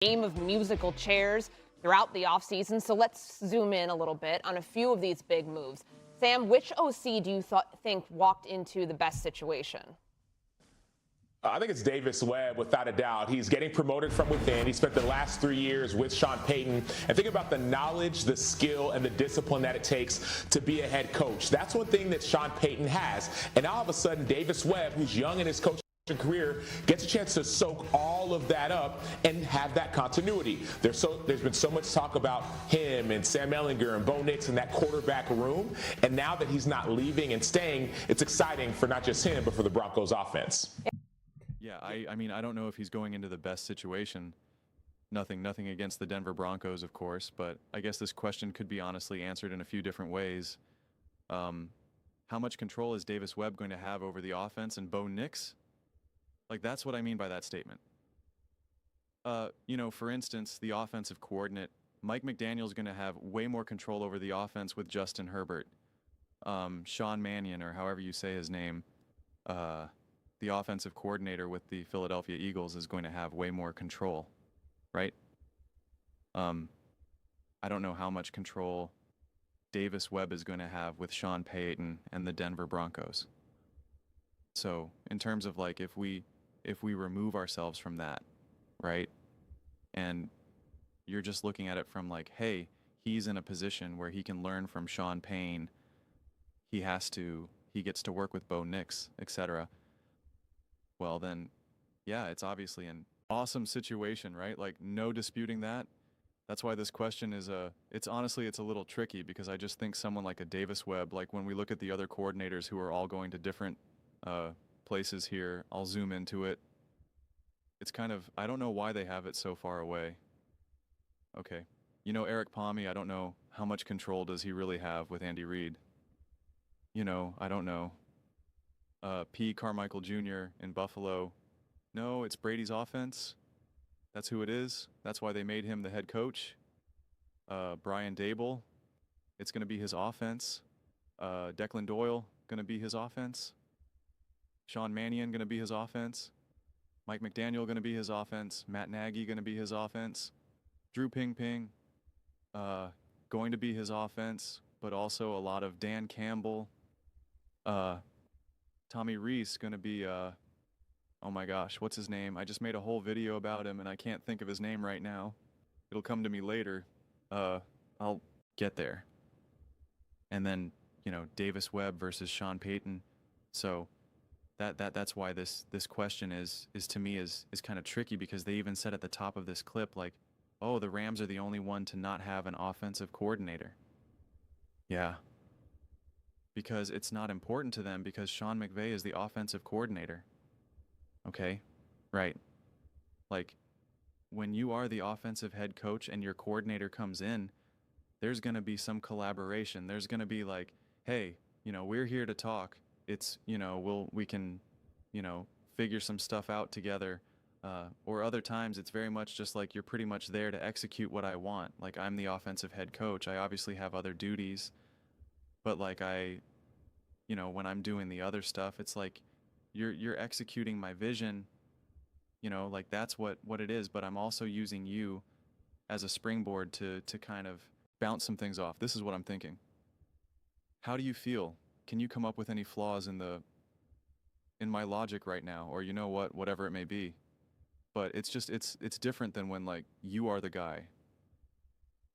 Game of musical chairs throughout the offseason. So let's zoom in a little bit on a few of these big moves. Sam, which OC do you think walked into the best situation? I think it's Davis Webb, without a doubt. He's getting promoted from within. He spent the last 3 years with Sean Payton. And think about the knowledge, the skill, and the discipline that it takes to be a head coach. That's one thing that Sean Payton has. And all of a sudden, Davis Webb, who's young in his coaching career, gets a chance to soak all of that up and have that continuity. There's been so much talk about him and Sam Ehlinger and Bo Nix in that quarterback room, and now that he's not leaving and staying, it's exciting for not just him but for the Broncos offense. Yeah, I mean, I don't know if he's going into the best situation. Nothing against the Denver Broncos, of course, but I guess this question could be honestly answered in a few different ways. How much control is Davis Webb going to have over the offense and Bo Nix? Like, that's what I mean by that statement. For instance, the offensive coordinate, Mike McDaniel's going to have way more control over the offense with Justin Herbert. Sean Mannion, or however you say his name, the offensive coordinator with the Philadelphia Eagles, is going to have way more control, right? I don't know how much control Davis Webb is going to have with Sean Payton and the Denver Broncos. So in terms of like, if we remove ourselves from that, right? And you're just looking at it from like, hey, he's in a position where he can learn from Sean Payne. He gets to work with Bo Nix, etc. Well, then, yeah, it's obviously an awesome situation, right? Like, no disputing that. That's why this question is it's a little tricky, because I just think someone like a Davis Webb, like when we look at the other coordinators who are all going to different places here, I'll zoom into it. It's kind of, I don't know why they have it so far away. Okay. Eric Palmy, I don't know how much control does he really have with Andy Reid. I don't know. P. Carmichael Jr. in Buffalo. No, it's Brady's offense. That's who it is. That's why they made him the head coach. Brian Dable, it's going to be his offense. Declan Doyle, going to be his offense. Sean Mannion, going to be his offense. Mike McDaniel, going to be his offense. Matt Nagy, going to be his offense. Drew Ping, going to be his offense, but also a lot of Dan Campbell. Tommy Reese, going to be, oh my gosh, what's his name? I just made a whole video about him, and I can't think of his name right now. It'll come to me later. I'll get there. And then, Davis Webb versus Sean Payton. So that's why this question is to me is kind of tricky, because they even said at the top of this clip, like, oh, the Rams are the only one to not have an offensive coordinator. Yeah. Because it's not important to them, because Sean McVay is the offensive coordinator. Okay? Right. Like, when you are the offensive head coach and your coordinator comes in, there's going to be some collaboration. There's going to be like, hey, we're here to talk. It's, we can, figure some stuff out together. Or other times it's very much just like, you're pretty much there to execute what I want. Like, I'm the offensive head coach. I obviously have other duties, but like when I'm doing the other stuff, it's like you're executing my vision, like that's what it is. But I'm also using you as a springboard to kind of bounce some things off. This is what I'm thinking. How do you feel? Can you come up with any flaws in my logic right now, or whatever it may be? But it's just it's different than when like you are the guy.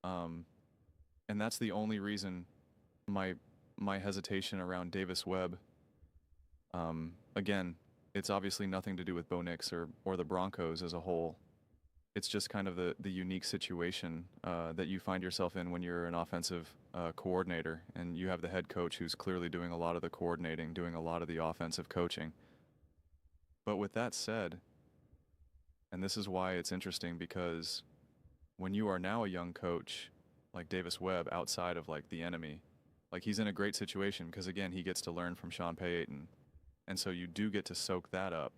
And that's the only reason my hesitation around Davis Webb. Again, it's obviously nothing to do with Bo Nix or the Broncos as a whole. It's just kind of the unique situation that you find yourself in when you're an offensive coordinator and you have the head coach who's clearly doing a lot of the coordinating, doing a lot of the offensive coaching. But with that said, and this is why it's interesting, because when you are now a young coach like Davis Webb, outside of like the enemy, like he's in a great situation because, again, he gets to learn from Sean Payton. And so you do get to soak that up,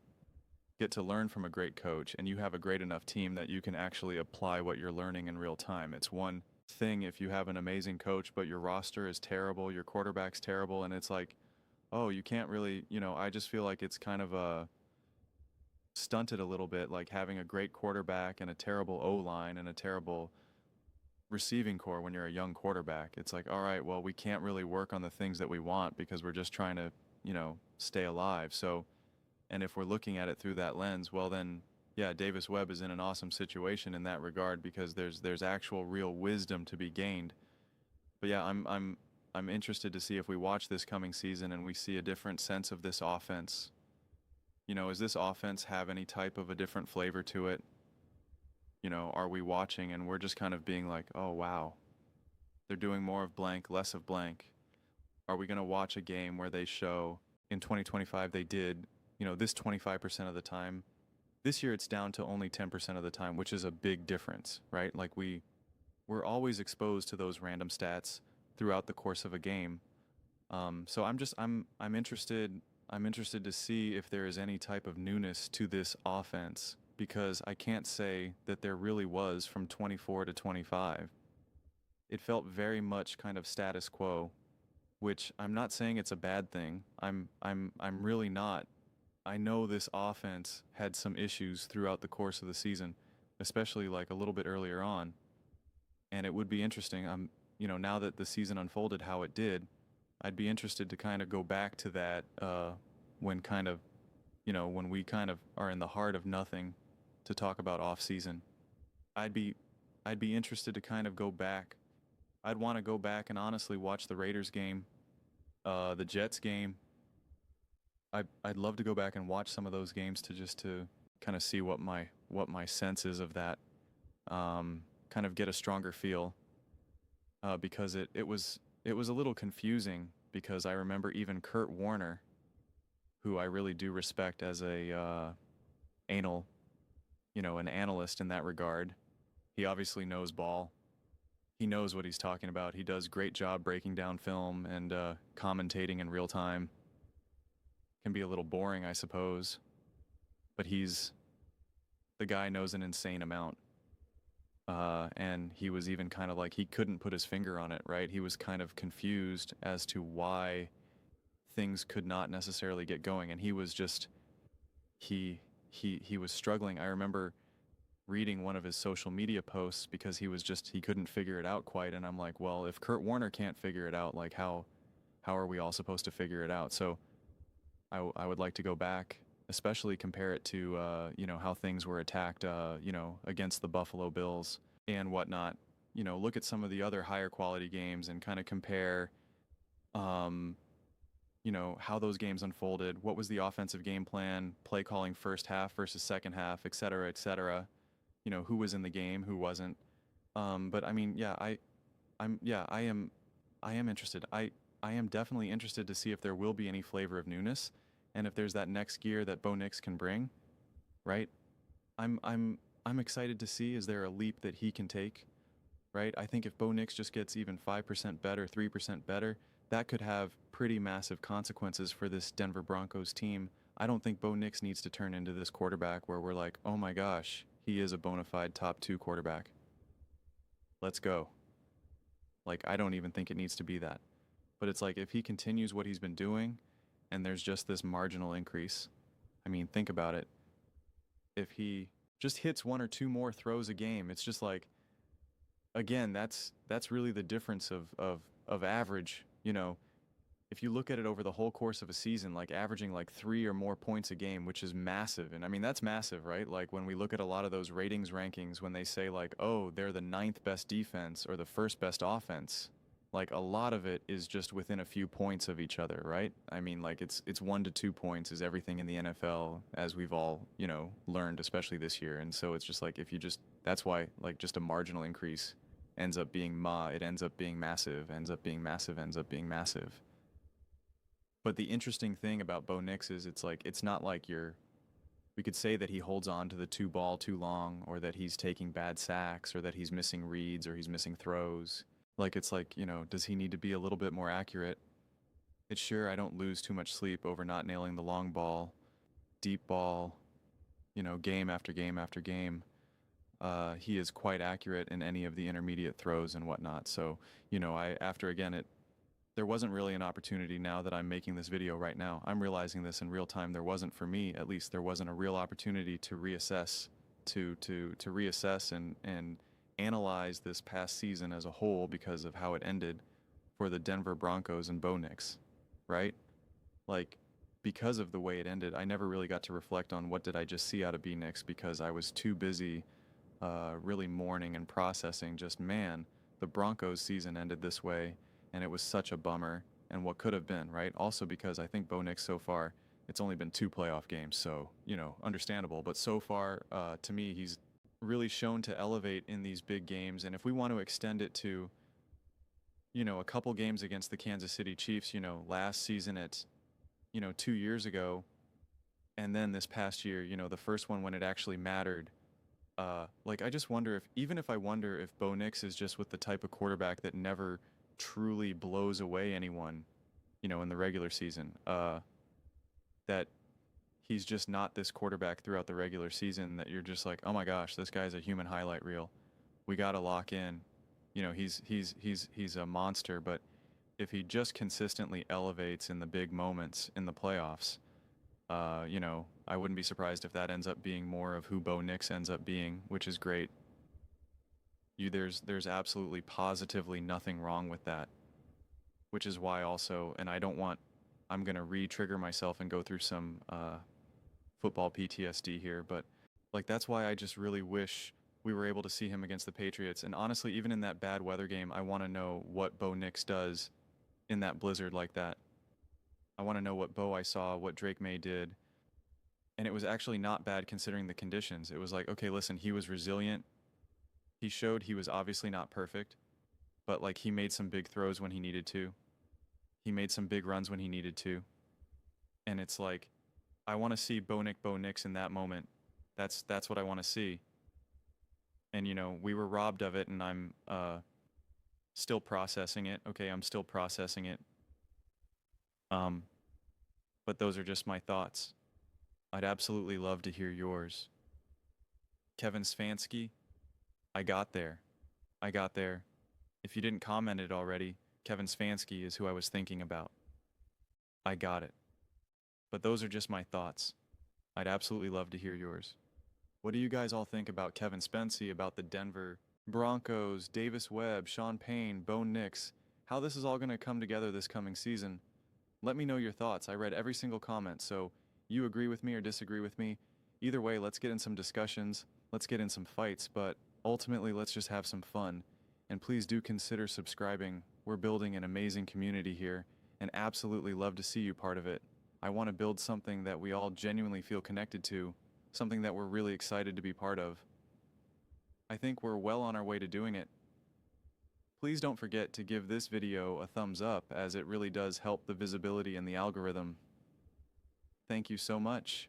get to learn from a great coach, and you have a great enough team that you can actually apply what you're learning in real time. It's one thing if you have an amazing coach, but your roster is terrible, your quarterback's terrible, and it's like, oh, you can't really, I just feel like it's kind of stunted a little bit, like having a great quarterback and a terrible O-line and a terrible receiving core when you're a young quarterback. It's like, all right, well, we can't really work on the things that we want because we're just trying to, stay alive. So, and if we're looking at it through that lens, well then, yeah, Davis Webb is in an awesome situation in that regard because there's actual real wisdom to be gained. But yeah, I'm interested to see if we watch this coming season and we see a different sense of this offense. Does this offense have any type of a different flavor to it? Are we watching and we're just kind of being like, oh, wow, they're doing more of blank, less of blank? Are we going to watch a game where they show in 2025 they did, this 25% of the time? This year it's down to only 10% of the time, which is a big difference, right? Like we're always exposed to those random stats throughout the course of a game. So I'm interested to see if there is any type of newness to this offense, because I can't say that there really was from 24 to 25. It felt very much kind of status quo, which I'm not saying it's a bad thing. I'm really not. I know this offense had some issues throughout the course of the season, especially like a little bit earlier on. And it would be interesting, now that the season unfolded how it did, I'd be interested to kind of go back to that when we kind of are in the heart of nothing to talk about off season. I'd be interested to kind of go back. I'd want to go back and honestly watch the Raiders game, the Jets game. I'd love to go back and watch some of those games to kind of see what my sense is of that, kind of get a stronger feel, because it was a little confusing, because I remember even Kurt Warner, who I really do respect as an analyst in that regard. He obviously knows ball. He knows what he's talking about. He does a great job breaking down film and commentating in real time. Can be a little boring, I suppose, but the guy knows an insane amount. And he was even kind of like, he couldn't put his finger on it, right? He was kind of confused as to why things could not necessarily get going. And he was just, he was struggling. I remember reading one of his social media posts because he couldn't figure it out quite. And I'm like, well, if Kurt Warner can't figure it out, like how are we all supposed to figure it out? So I would like to go back, especially compare it to, how things were attacked, against the Buffalo Bills and whatnot. Look at some of the other higher quality games and kind of compare, how those games unfolded. What was the offensive game plan, play calling first half versus second half, et cetera, et cetera. Who was in the game, who wasn't. But I mean, yeah, I am interested. I am definitely interested to see if there will be any flavor of newness, and if there's that next gear that Bo Nix can bring, right? I'm excited to see, is there a leap that he can take, right? I think if Bo Nix just gets even 5% better, 3% better, that could have pretty massive consequences for this Denver Broncos team. I don't think Bo Nix needs to turn into this quarterback where we're like, oh my gosh, he is a bona fide top 2 quarterback. Let's go. Like, I don't even think it needs to be that. But it's like, if he continues what he's been doing and there's just this marginal increase, I mean, think about it. If he just hits 1 or 2 more throws a game, it's just like, again, that's really the difference of average. If you look at it over the whole course of a season, like averaging like 3 or more points a game, which is massive. And I mean, that's massive, right? Like when we look at a lot of those ratings rankings, when they say like, oh, they're the 9th best defense or the 1st best offense, like a lot of it is just within a few points of each other, right? I mean, like it's 1 to 2 points is everything in the NFL, as we've all, learned, especially this year. And so it's just like, that's why like just a marginal increase ends up being it ends up being massive, ends up being massive, ends up being massive. But the interesting thing about Bo Nix is it's not like we could say that he holds on to the 2 ball too long, or that he's taking bad sacks, or that he's missing reads, or he's missing throws. Like, it's like, does he need to be a little bit more accurate? It's sure, I don't lose too much sleep over not nailing the long ball, deep ball, game after game after game. He is quite accurate in any of the intermediate throws and whatnot. So, after again, there wasn't really an opportunity. Now that I'm making this video right now, I'm realizing this in real time. There wasn't, for me at least, there wasn't a real opportunity to reassess, to reassess and analyze this past season as a whole because of how it ended for the Denver Broncos and Bo Nix, right? Like, because of the way it ended, I never really got to reflect on what did I just see out of B Nix, because I was too busy really mourning and processing just, man, the Broncos season ended this way, and it was such a bummer, and what could have been, right? Also because I think Bo Nix so far, it's only been 2 playoff games, so, you know, understandable. But so far, to me, he's really shown to elevate in these big games. And if we want to extend it to, you know, a couple games against the Kansas City Chiefs, you know, last season at, you know, 2 years ago, and then this past year, you know, the first one when it actually mattered. Like, I just wonder if, even if I wonder if Bo Nix is just with the type of quarterback that never truly blows away anyone, you know, in the regular season, that he's just not this quarterback throughout the regular season that you're just like, oh my gosh, this guy's a human highlight reel. We got to lock in. You know, he's a monster. But if he just consistently elevates in the big moments in the playoffs, you know, I wouldn't be surprised if that ends up being more of who Bo Nix ends up being, which is great. There's absolutely positively nothing wrong with that, which is why also, and I'm going to re-trigger myself and go through some football PTSD here, but like, that's why I just really wish we were able to see him against the Patriots. And honestly, even in that bad weather game, I want to know what Bo Nix does in that blizzard like that. I want to know what Bo I saw, what Drake May did. And it was actually not bad considering the conditions. It was like, okay, listen, he was resilient. He showed he was obviously not perfect, but like, he made some big throws when he needed to. He made some big runs when he needed to. And it's like, I want to see Bo Nix in that moment. That's what I want to see. And, you know, we were robbed of it, and I'm still processing it. Okay, I'm still processing it. But those are just my thoughts. I'd absolutely love to hear yours. Kevin Stefanski, I got there. If you didn't comment it already, Kevin Stefanski is who I was thinking about. I got it. But those are just my thoughts. I'd absolutely love to hear yours. What do you guys all think about Kevin Stefanski, about the Denver Broncos, Davis Webb, Sean Payne, Bo Nix, how this is all going to come together this coming season? Let me know your thoughts. I read every single comment, so you agree with me or disagree with me. Either way, let's get in some discussions, let's get in some fights, but ultimately, let's just have some fun. And please do consider subscribing. We're building an amazing community here, and absolutely love to see you part of it. I want to build something that we all genuinely feel connected to, something that we're really excited to be part of. I think we're well on our way to doing it. Please don't forget to give this video a thumbs up, as it really does help the visibility and the algorithm. Thank you so much.